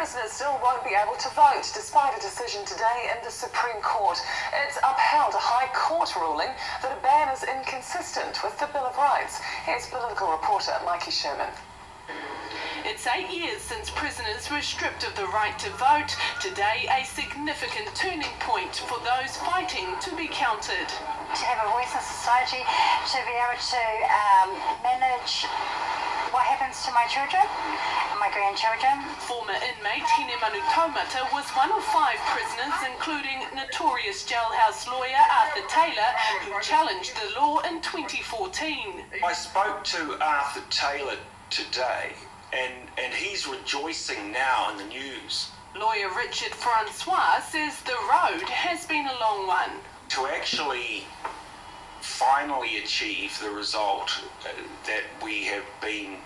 prisoners still won't be able to vote despite a decision today in the Supreme Court. It's upheld a High Court ruling that a ban is inconsistent with the Bill of Rights. Here's political reporter Mikey Sherman. It's 8 years since prisoners were stripped of the right to vote. Today, a significant turning point for those fighting to be counted. To have a voice in society, to be able to manage what happens to my children, my grandchildren. Former inmate Hine Manutomata was one of 5 prisoners, including notorious jailhouse lawyer Arthur Taylor, who challenged the law in 2014. I spoke to Arthur Taylor today, and he's rejoicing now in the news. Lawyer Richard Francois says the road has been a long one. To actually finally achieve the result that we have been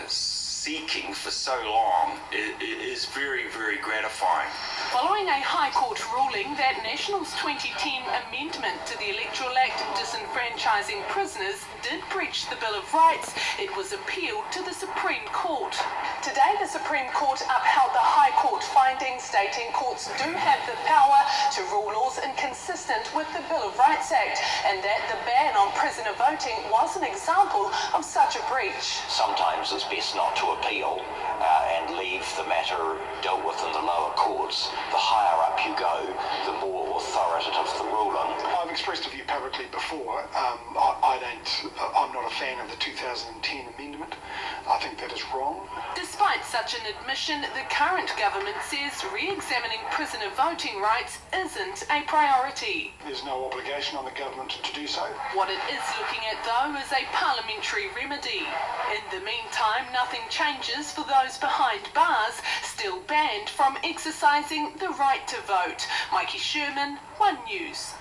seeking for so long is very, very gratifying. Following a High Court ruling that National's 2010 amendment to the Electoral Act disenfranchising prisoners did breach the Bill of Rights, it was appealed to the Supreme Court. Today, the Supreme Court upheld the High Court finding stating courts do have the power to rule laws inconsistent with the Bill of Rights Act, and that the ban on prisoner voting was an example of such a breach. Sometimes it's best not to appeal and leave the matter dealt with in the lower courts. The higher up you go, the more authoritative the ruling. I've expressed a view publicly before. I'm not a fan of the 2010 amendment. I think that is wrong. Despite such an admission, the current government says re-examining prisoner voting rights isn't a priority. There's no obligation on the government to do so. What it is looking at, though, is a parliamentary remedy. In the meantime, nothing changes for those behind bars, still banned from exercising the right to vote. Mikey Sherman, One News.